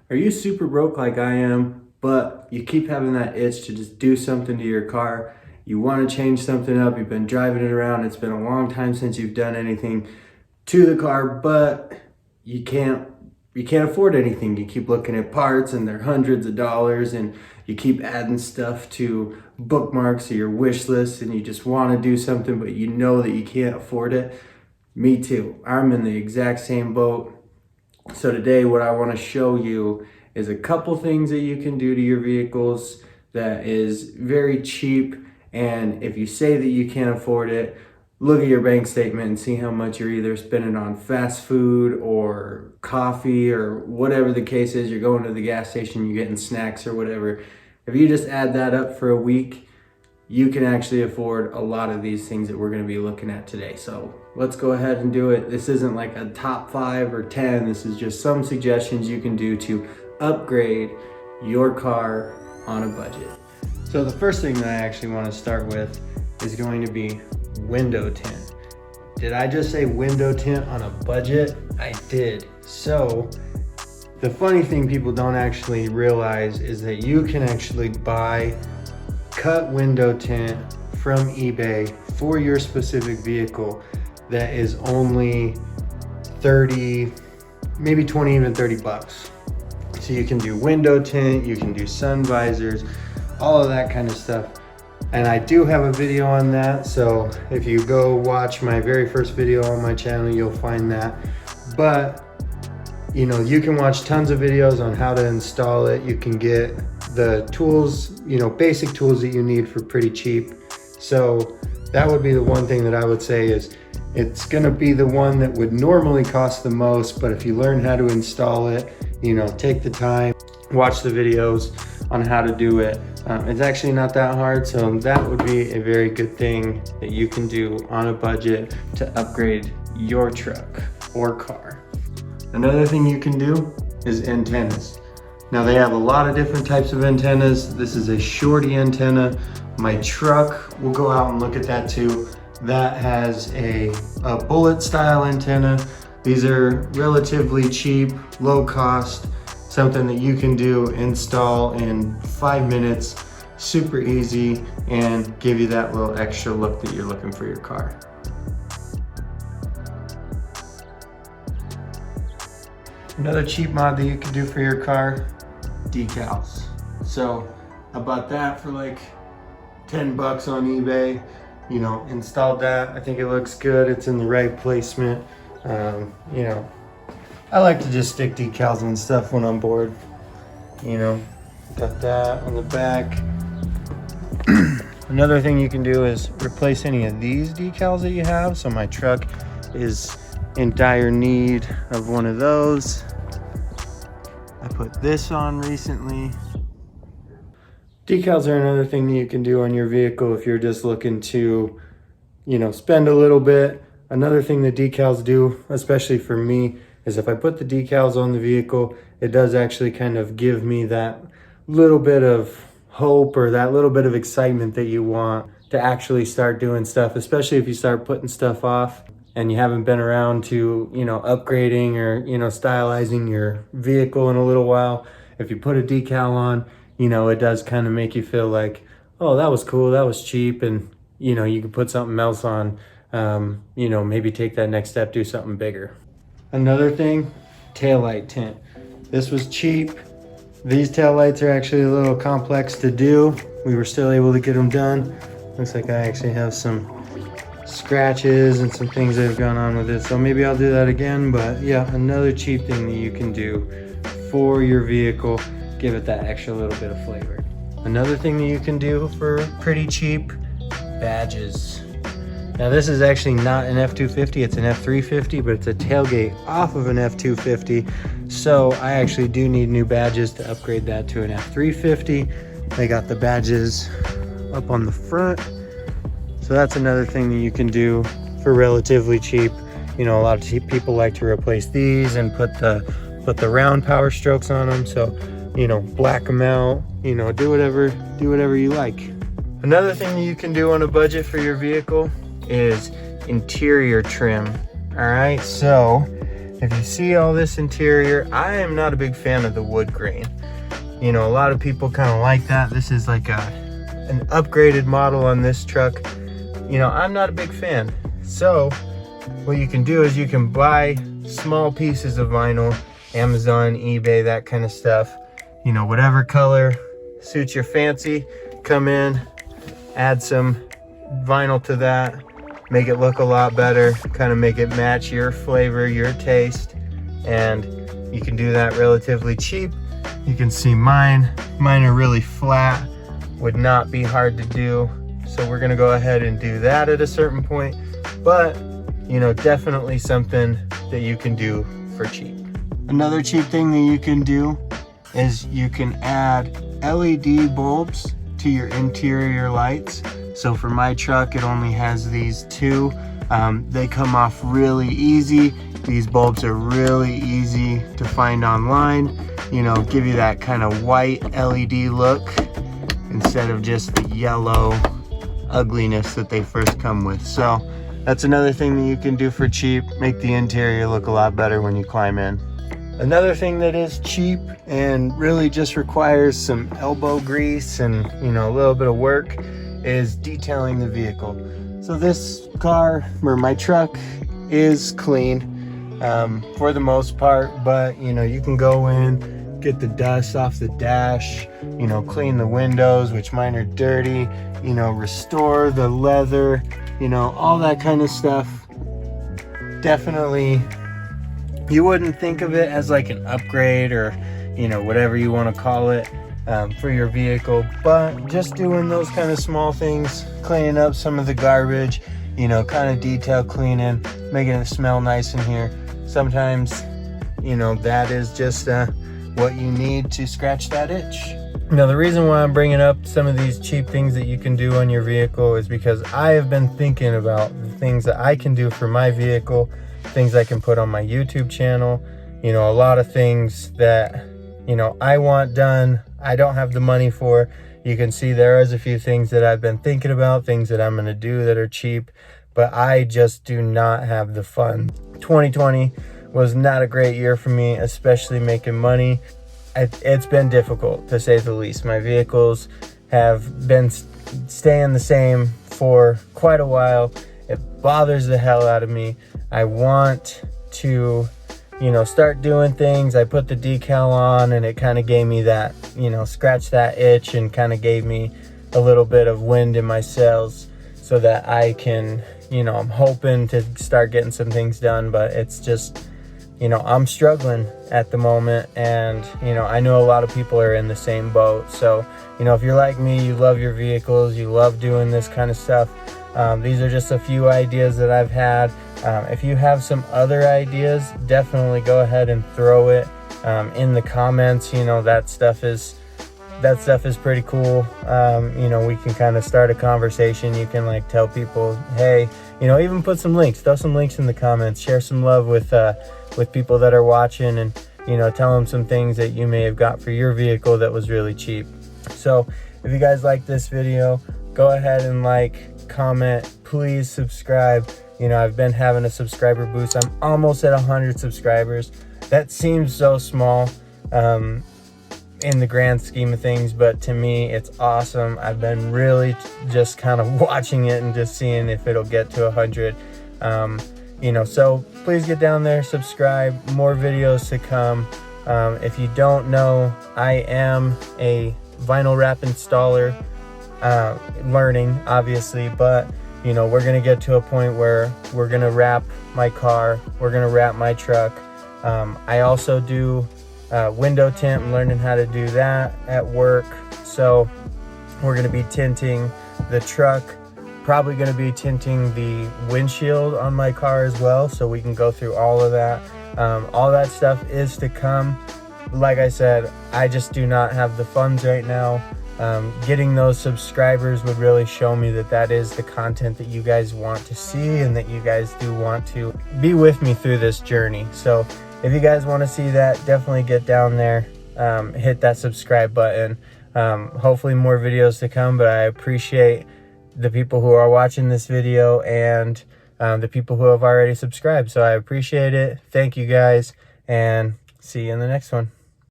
Are you super broke like I am, but you keep having that itch to just do something to your car? You want to change something up, you've been driving it around, it's been a long time since you've done anything to the car, but you can't afford anything. You keep looking at parts and they're hundreds of dollars, and you keep adding stuff to bookmarks or your wish list, and you just want to do something, but you know that you can't afford it. Me too. I'm in the exact same boat. So today what I want to show you is a couple things that you can do to your vehicles that is very cheap, and if you say that you can't afford it, look at your bank statement and see how much you're either spending on fast food or coffee or whatever the case is. You're going to the gas station, you're getting snacks or whatever. If you just add that up for a week, you can actually afford a lot of these things that we're going to be looking at today. So let's go ahead and do it. This isn't like a top 5 or 10. This is just some suggestions you can do to upgrade your car on a budget. So the first thing that I actually want to start with is going to be window tint. Did I just say window tint on a budget? I did. So the funny thing people don't actually realize is that you can actually buy cut window tint from eBay for your specific vehicle that is only 30, maybe 20, even 30 bucks. So you can do window tint, you can do sun visors, all of that kind of stuff. And I do have a video on that, so if you go watch my very first video on my channel, you'll find that. But you know, you can watch tons of videos on how to install it. You can get the tools, you know, basic tools that you need for pretty cheap. So that would be the one thing that I would say is it's gonna be the one that would normally cost the most, but if you learn how to install it, you know, take the time, watch the videos on how to do it. It's actually not that hard, so that would be a very good thing that you can do on a budget to upgrade your truck or car. Another thing you can do is antennas. Now they have a lot of different types of antennas. This is a shorty antenna. My truck, we'll go out and look at that too. That has a bullet style antenna. These are relatively cheap, low cost, something that you can do, install in 5 minutes, super easy, and give you that little extra look that you're looking for your car. Another cheap mod that you can do for your car, decals. So I bought that for like 10 bucks on eBay, you know, installed that. I think it looks good. It's in the right placement. You know, I like to just stick decals and stuff when I'm bored. You know, got that on the back. Another thing you can do is replace any of these decals that you have. So my truck is in dire need of one of those. I put this on recently. Decals are another thing that you can do on your vehicle if you're just looking to, you know, spend a little bit. Another thing that decals do, especially for me, is if I put the decals on the vehicle, it does actually kind of give me that little bit of hope or that little bit of excitement that you want to actually start doing stuff, especially if you start putting stuff off and you haven't been around to, you know, upgrading or, you know, stylizing your vehicle in a little while. If you put a decal on, you know, it does kind of make you feel like, oh, that was cool, that was cheap, and, you know, you can put something else on, you know, maybe take that next step, do something bigger. Another thing, taillight tint. This was cheap. These taillights are actually a little complex to do. We were still able to get them done. Looks like I actually have some scratches and some things that have gone on with it, so maybe I'll do that again. But yeah, another cheap thing that you can do for your vehicle, give it that extra little bit of flavor. Another thing that you can do for pretty cheap, badges. Now this is actually not an F250, it's an F350, but it's a tailgate off of an F250. So I actually do need new badges to upgrade that to an F350. They got the badges up on the front. So that's another thing that you can do for relatively cheap. You know, a lot of people like to replace these and put the round power strokes on them. So, you know, black them out, you know, do whatever you like. Another thing that you can do on a budget for your vehicle is interior trim. All right, so if you see all this interior, I am not a big fan of the wood grain. You know, a lot of people kind of like that. This is like an upgraded model on this truck. You know, I'm not a big fan. So what you can do is you can buy small pieces of vinyl, Amazon, eBay, that kind of stuff. You know, whatever color suits your fancy, come in, add some vinyl to that, make it look a lot better, kind of make it match your flavor, your taste, and you can do that relatively cheap. You can see mine are really flat, would not be hard to do. So we're gonna go ahead and do that at a certain point, but you know, definitely something that you can do for cheap. Another cheap thing that you can do is you can add LED bulbs to your interior lights. So for my truck, it only has these two. They come off really easy. These bulbs are really easy to find online. You know, give you that kind of white LED look instead of just the yellow ugliness that they first come with. So that's another thing that you can do for cheap, make the interior look a lot better when you climb in. Another thing that is cheap and really just requires some elbow grease and, you know, a little bit of work is detailing the vehicle. So this car, or my truck, is clean for the most part, but you know, you can go in, get the dust off the dash, you know, clean the windows, which mine are dirty, you know, restore the leather, you know, all that kind of stuff. Definitely, you wouldn't think of it as like an upgrade or, you know, whatever you want to call it for your vehicle, but just doing those kind of small things, cleaning up some of the garbage, you know, kind of detail cleaning, making it smell nice in here. Sometimes, you know, that is just what you need to scratch that itch. Now, the reason why I'm bringing up some of these cheap things that you can do on your vehicle is because I have been thinking about the things that I can do for my vehicle, things I can put on my YouTube channel, you know, a lot of things that, you know, I want done, I don't have the money for. You can see there is a few things that I've been thinking about, things that I'm going to do that are cheap, but I just do not have the funds. 2020 was not a great year for me, especially making money. It's been difficult, to say the least. My vehicles have been staying the same for quite a while. It bothers the hell out of me. I want to, you know, start doing things. I put the decal on and it kind of gave me that, you know, scratch that itch and kind of gave me a little bit of wind in my sails so that I can, you know, I'm hoping to start getting some things done, but it's just, you know, I'm struggling at the moment, and, you know, I know a lot of people are in the same boat. So, you know, if you're like me, you love your vehicles, you love doing this kind of stuff. These are just a few ideas that I've had. If you have some other ideas, definitely go ahead and throw it in the comments. You know, that stuff is pretty cool. You know, we can kind of start a conversation. You can like tell people, hey, you know, even put some links, throw some links in the comments, share some love with people that are watching, and, you know, tell them some things that you may have got for your vehicle that was really cheap. So if you guys like this video, go ahead and like, comment, please subscribe. You know, I've been having a subscriber boost. I'm almost at 100 subscribers. That seems so small in the grand scheme of things, but to me it's awesome. I've been really just kind of watching it and just seeing if it'll get to 100. You know, so please get down there, subscribe, more videos to come. If you don't know, I am a vinyl wrap installer, learning obviously, but you know, we're gonna get to a point where we're gonna wrap my car, we're gonna wrap my truck. I also do window tint. I'm learning how to do that at work. So we're gonna be tinting the truck, probably gonna be tinting the windshield on my car as well, so we can go through all of that. All that stuff is to come. Like I said, I just do not have the funds right now. Getting those subscribers would really show me that that is the content that you guys want to see and that you guys do want to be with me through this journey. So if you guys want to see that, definitely get down there, hit that subscribe button. Hopefully more videos to come, but I appreciate the people who are watching this video, and the people who have already subscribed. So I appreciate it. Thank you guys, and see you in the next one.